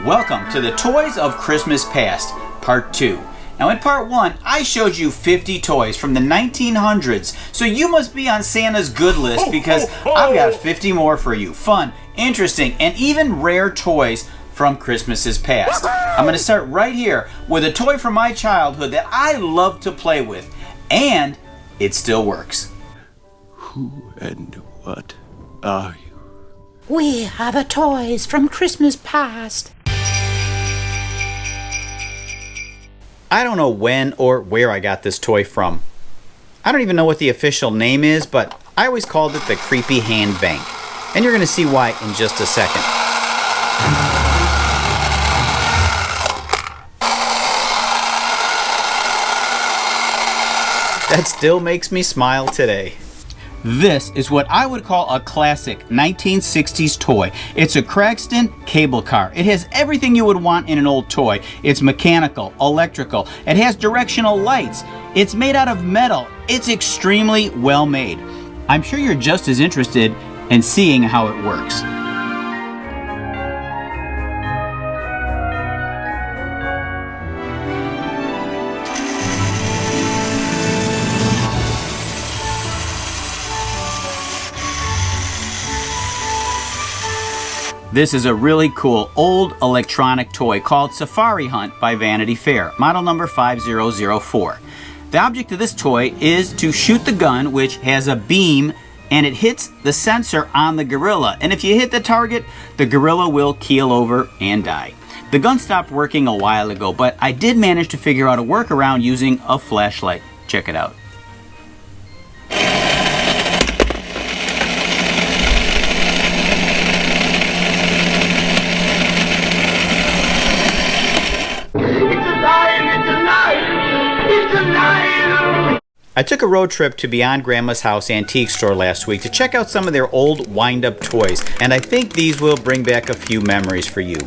Welcome to the Toys of Christmas Past, Part 2. Now in Part 1, I showed you 50 toys from the 1900s, so you must be on Santa's good list because I've got 50 more for you. Fun, interesting, and even rare toys from Christmases past. I'm going to start right here with a toy from my childhood that I love to play with, and it still works. Who and what are you? We are the toys from Christmas past. I don't know when or where I got this toy from. I don't even know what the official name is, but I always called it the Creepy Hand Bank. And you're going to see why in just a second. That still makes me smile today. This is what I would call a classic 1960s toy. It's a Cragston cable car. It has everything you would want in an old toy. It's mechanical, electrical, it has directional lights, it's made out of metal, it's extremely well made. I'm sure you're just as interested in seeing how it works. This is a really cool old electronic toy called Safari Hunt by Vanity Fair, model number 5004. The object of this toy is to shoot the gun, which has a beam, and it hits the sensor on the gorilla. And if you hit the target, the gorilla will keel over and die. The gun stopped working a while ago, but I did manage to figure out a workaround using a flashlight. Check it out. I took a road trip to Beyond Grandma's House antique store last week to check out some of their old wind-up toys, and I think these will bring back a few memories for you.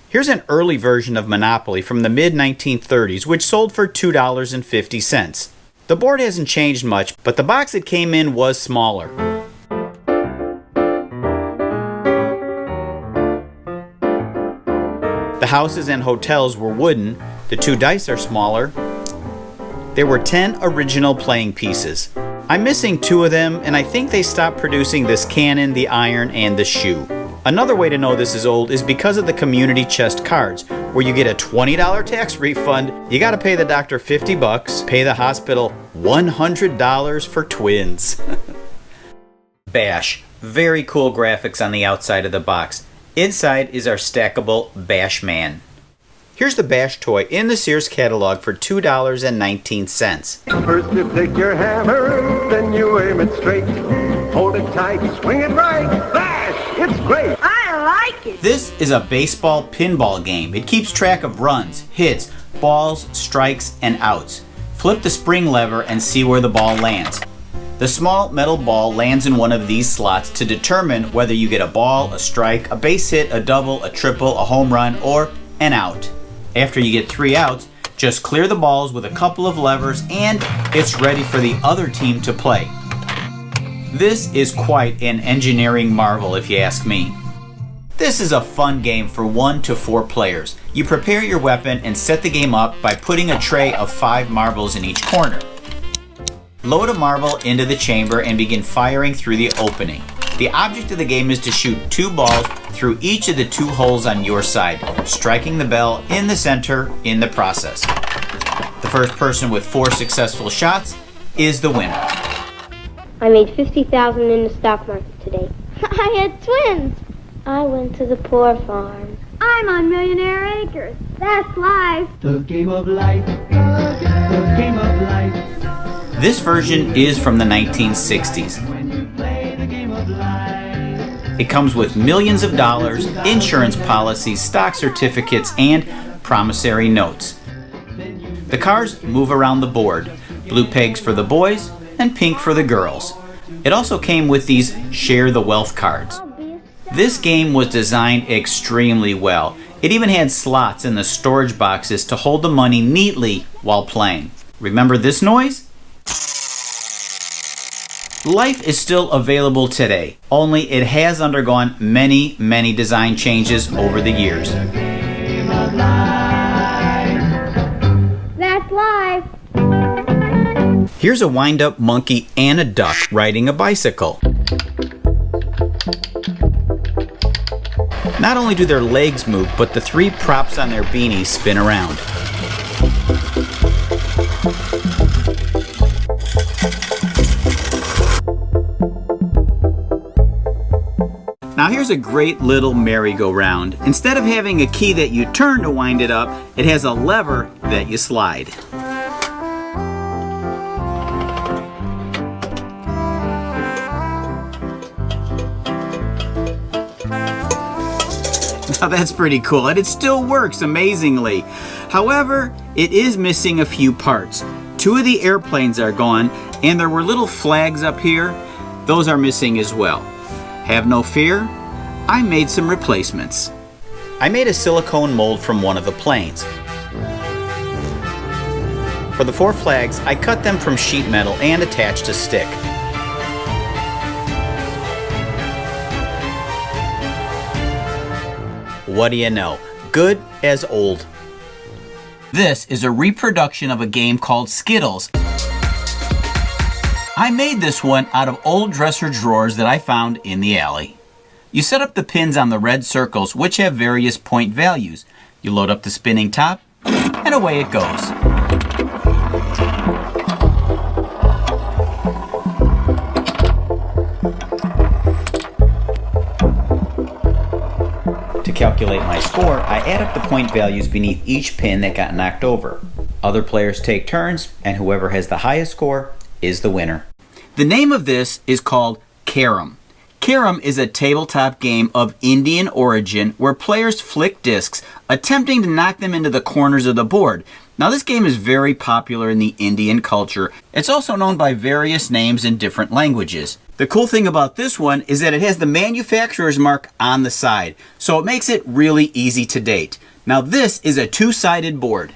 Here's an early version of Monopoly from the mid-1930s, which sold for $2.50. The board hasn't changed much, but the box it came in was smaller. The houses and hotels were wooden. The two dice are smaller. There were 10 original playing pieces. I'm missing 2 of them, and I think they stopped producing this cannon, the iron, and the shoe. Another way to know this is old is because of the community chest cards, where you get a $20 tax refund, you gotta pay the doctor $50, pay the hospital $100 for twins. Bash. Very cool graphics on the outside of the box. Inside is our stackable Bash Man. Here's the Bash toy in the Sears catalog for $2.19. First you take your hammer, then you aim it straight. Hold it tight, swing it right, bash! It's great! I like it! This is a baseball pinball game. It keeps track of runs, hits, balls, strikes, and outs. Flip the spring lever and see where the ball lands. The small metal ball lands in one of these slots to determine whether you get a ball, a strike, a base hit, a double, a triple, a home run, or an out. After you get 3 outs, just clear the balls with a couple of levers and it's ready for the other team to play. This is quite an engineering marvel if you ask me. This is a fun game for 1 to 4 players. You prepare your weapon and set the game up by putting a tray of 5 marbles in each corner. Load a marble into the chamber and begin firing through the opening. The object of the game is to shoot 2 balls through each of the 2 holes on your side, striking the bell in the center in the process. The first person with 4 successful shots is the winner. I made $50,000 in the stock market today. I had twins. I went to the poor farm. I'm on Millionaire Acres. That's life. The game of life. The game of life. This version is from the 1960s. When you play the game of life. It comes with millions of dollars, insurance policies, stock certificates, and promissory notes. The cars move around the board. Blue pegs for the boys and pink for the girls. It also came with these Share the Wealth cards. This game was designed extremely well. It even had slots in the storage boxes to hold the money neatly while playing. Remember this noise? Life is still available today, only it has undergone many, many design changes over the years. That's live. Here's a wind-up monkey and a duck riding a bicycle. Not only do their legs move, but the three props on their beanies spin around. Now here's a great little merry-go-round. Instead of having a key that you turn to wind it up, it has a lever that you slide. Now that's pretty cool, and it still works amazingly. However, it is missing a few parts. Two of the airplanes are gone, and there were little flags up here. Those are missing as well. Have no fear, I made some replacements. I made a silicone mold from one of the planes. For the four flags, I cut them from sheet metal and attached a stick. What do you know? Good as old. This is a reproduction of a game called Skittles. I made this one out of old dresser drawers that I found in the alley. You set up the pins on the red circles, which have various point values. You load up the spinning top, and away it goes. To calculate my score, I add up the point values beneath each pin that got knocked over. Other players take turns, and whoever has the highest score is the winner. The name of this is called Carom. Carom is a tabletop game of Indian origin where players flick discs, attempting to knock them into the corners of the board. Now this game is very popular in the Indian culture. It's also known by various names in different languages. The cool thing about this one is that it has the manufacturer's mark on the side, so it makes it really easy to date. Now this is a two-sided board.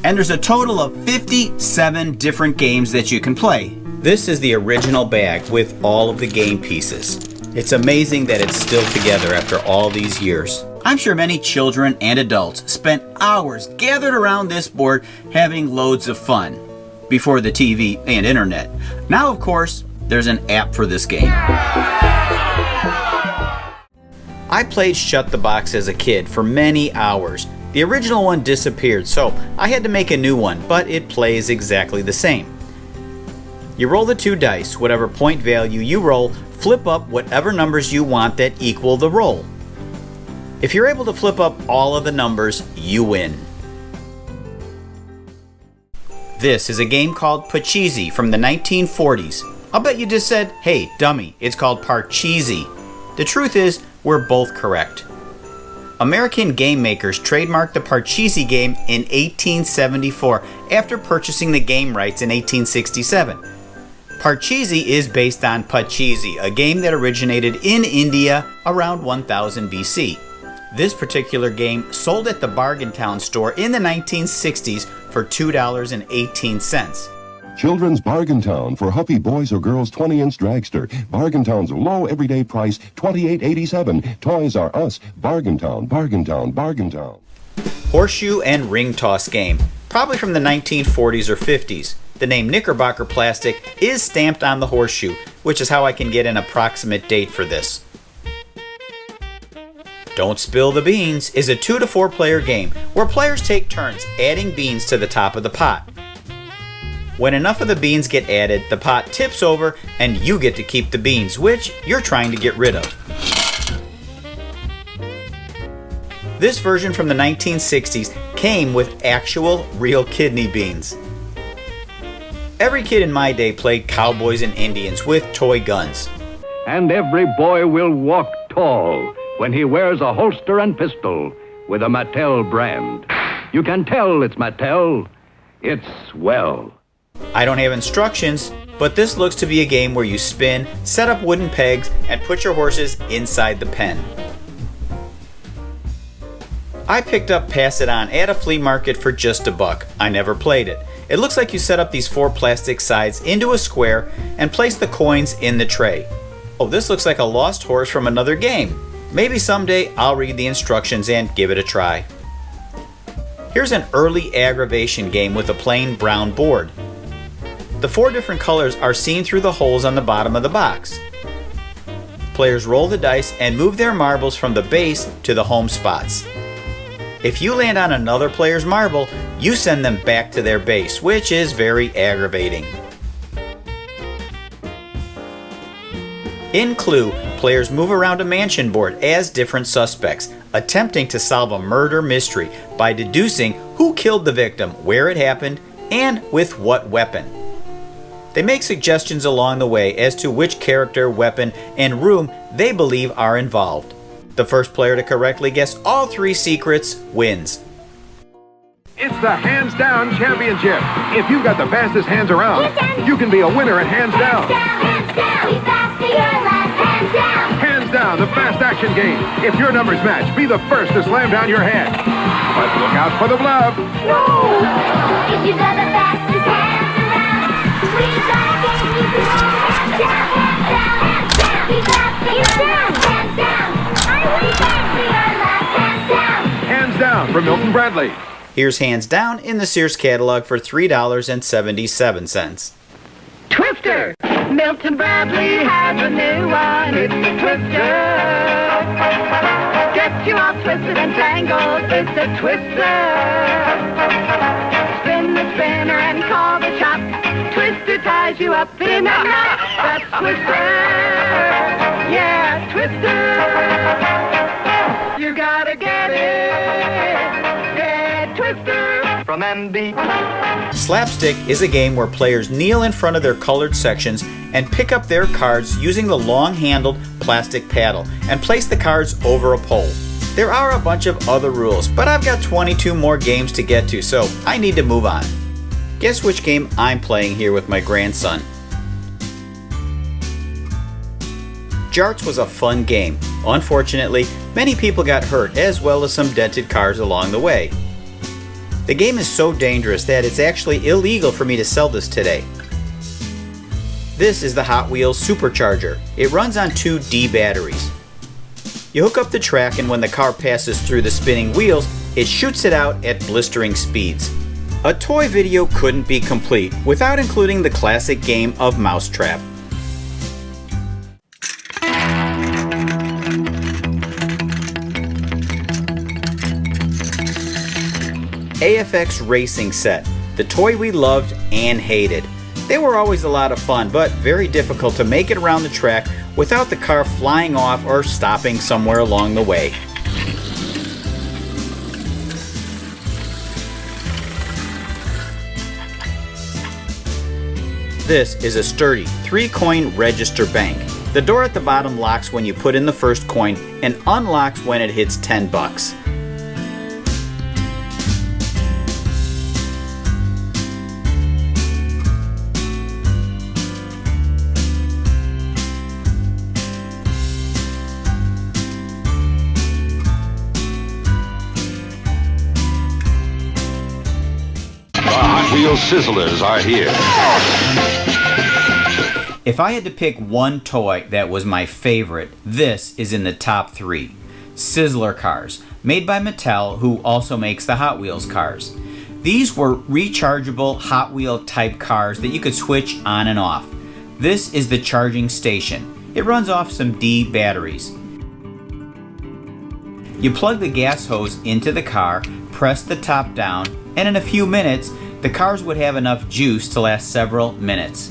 And there's a total of 57 different games that you can play. This is the original bag with all of the game pieces. It's amazing that it's still together after all these years. I'm sure many children and adults spent hours gathered around this board having loads of fun before the TV and internet. Now, of course, there's an app for this game. I played Shut the Box as a kid for many hours. The original one disappeared, so I had to make a new one, but it plays exactly the same. You roll the two dice. Whatever point value you roll, flip up whatever numbers you want that equal the roll. If you're able to flip up all of the numbers, you win. This is a game called Pachisi from the 1940s. I'll bet you just said, hey, dummy, it's called Parcheesi. The truth is, we're both correct. American game makers trademarked the Parcheesi game in 1874 after purchasing the game rights in 1867. Parcheesi is based on Pachisi, a game that originated in India around 1000 BC. This particular game sold at the Bargain Town store in the 1960s for $2.18. Children's Bargain Town for huffy boys or girls 20-inch dragster. Bargain Town's low everyday price, $28.87. Toys R Us. Bargain Town, Bargain Town, Bargain Town. Horseshoe and ring toss game, probably from the 1940s or 50s. The name Knickerbocker Plastic is stamped on the horseshoe, which is how I can get an approximate date for this. Don't Spill the Beans is a 2 to 4 player game where players take turns adding beans to the top of the pot. When enough of the beans get added, the pot tips over and you get to keep the beans, which you're trying to get rid of. This version from the 1960s came with actual real kidney beans. Every kid in my day played cowboys and Indians with toy guns. And every boy will walk tall when he wears a holster and pistol with a Mattel brand. You can tell it's Mattel. It's swell. I don't have instructions, but this looks to be a game where you spin, set up wooden pegs, and put your horses inside the pen. I picked up Pass It On at a flea market for just $1. I never played it. It looks like you set up these 4 plastic sides into a square and place the coins in the tray. Oh, this looks like a lost horse from another game. Maybe someday I'll read the instructions and give it a try. Here's an early aggravation game with a plain brown board. The 4 different colors are seen through the holes on the bottom of the box. Players roll the dice and move their marbles from the base to the home spots. If you land on another player's marble, you send them back to their base, which is very aggravating. In Clue, players move around a mansion board as different suspects, attempting to solve a murder mystery by deducing who killed the victim, where it happened, and with what weapon. They make suggestions along the way as to which character, weapon, and room they believe are involved. The first player to correctly guess all 3 secrets wins. It's the Hands Down Championship. If you've got the fastest hands around, you can be a winner at Hands Down. Hands down, be fast to your last, hands down. Hands Down, the fast action game. If your numbers match, be the first to slam down your head. But look out for the blub. No! If you've got the fastest hands around, we've got a game you can win. Hands down, hands down, hands down. Be fast to your last, hands down. Hands Down from Milton Bradley. Here's Hands Down in the Sears catalog for $3.77. Twister! Milton Bradley has a new one. It's a Twister. Gets you all twisted and tangled. It's a Twister. Spin the spinner and call the shop. Twister ties you up in a knot. That's Twister. Yeah, Twister. You gotta get it. Yeah, Twister. From MB. Slapstick is a game where players kneel in front of their colored sections and pick up their cards using the long-handled plastic paddle and place the cards over a pole. There are a bunch of other rules, but I've got 22 more games to get to, so I need to move on. Guess which game I'm playing here with my grandson. Jarts was a fun game. Unfortunately, many people got hurt as well as some dented cars along the way. The game is so dangerous that it's actually illegal for me to sell this today. This is the Hot Wheels Supercharger. It runs on 2 D batteries. You hook up the track and when the car passes through the spinning wheels, it shoots it out at blistering speeds. A toy video couldn't be complete without including the classic game of Mousetrap. AFX Racing Set, the toy we loved and hated. They were always a lot of fun, but very difficult to make it around the track without the car flying off or stopping somewhere along the way. This is a sturdy 3-coin register bank. The door at the bottom locks when you put in the first coin and unlocks when it hits $10. Wheel Sizzlers are here. If I had to pick one toy that was my favorite, this is in the top 3. Sizzler cars, made by Mattel, who also makes the Hot Wheels cars. These were rechargeable Hot Wheel type cars that you could switch on and off. This is the charging station. It runs off some D batteries. You plug the gas hose into the car, press the top down, and in a few minutes, the cars would have enough juice to last several minutes.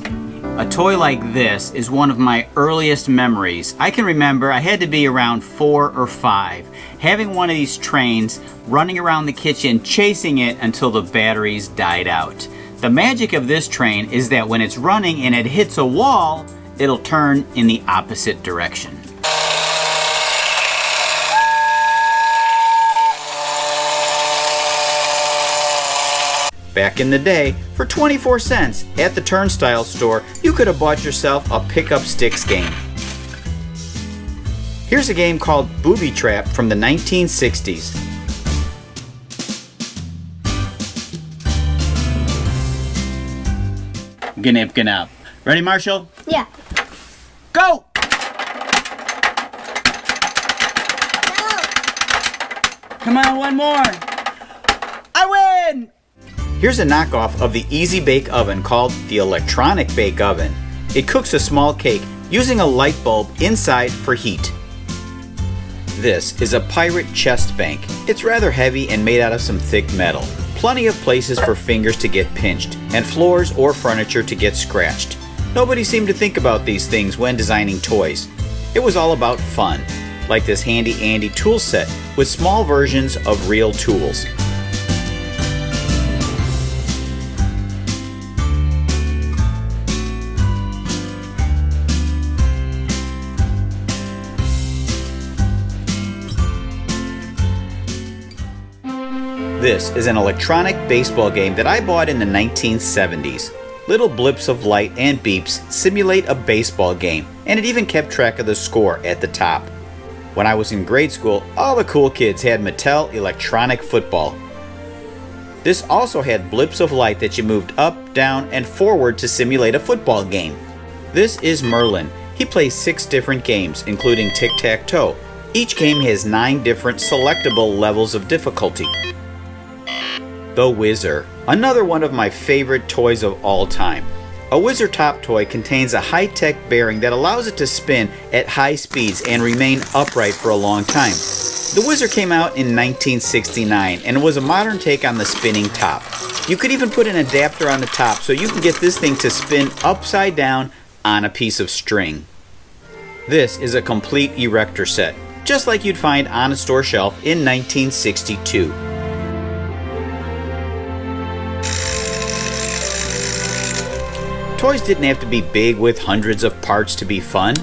A toy like this is one of my earliest memories. I can remember I had to be around 4 or 5, having one of these trains, running around the kitchen, chasing it until the batteries died out. The magic of this train is that when it's running and it hits a wall, it'll turn in the opposite direction. Back in the day, for 24 cents at the Turnstile store, you could have bought yourself a pick-up sticks game. Here's a game called Booby Trap from the 1960s. Gnip, gnap. Ready, Marshall? Yeah. Go! Come on, one more. I win! Here's a knockoff of the Easy Bake Oven called the Electronic Bake Oven. It cooks a small cake using a light bulb inside for heat. This is a pirate chest bank. It's rather heavy and made out of some thick metal. Plenty of places for fingers to get pinched, and floors or furniture to get scratched. Nobody seemed to think about these things when designing toys. It was all about fun, like this handy Andy tool set with small versions of real tools. This is an electronic baseball game that I bought in the 1970s. Little blips of light and beeps simulate a baseball game, and it even kept track of the score at the top. When I was in grade school, all the cool kids had Mattel Electronic Football. This also had blips of light that you moved up, down, and forward to simulate a football game. This is Merlin. He plays 6 different games, including tic-tac-toe. Each game has 9 different selectable levels of difficulty. The Whizzer, another one of my favorite toys of all time. A Whizzer Top toy contains a high-tech bearing that allows it to spin at high speeds and remain upright for a long time. The Whizzer came out in 1969 and was a modern take on the spinning top. You could even put an adapter on the top so you can get this thing to spin upside down on a piece of string. This is a complete erector set, just like you'd find on a store shelf in 1962. Toys didn't have to be big with hundreds of parts to be fun.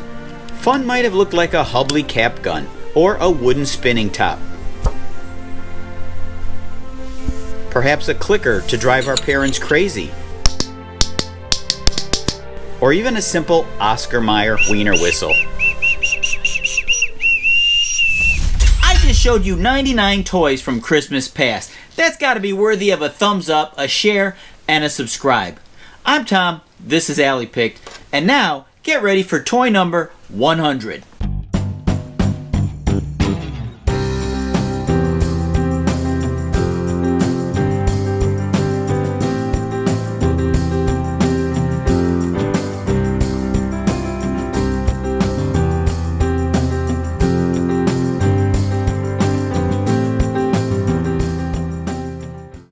Fun might have looked like a Hubley cap gun or a wooden spinning top. Perhaps a clicker to drive our parents crazy. Or even a simple Oscar Mayer wiener whistle. I just showed you 99 toys from Christmas past. That's got to be worthy of a thumbs up, a share, and a subscribe. I'm Tom, this is Allie Picked, and now get ready for toy number 100.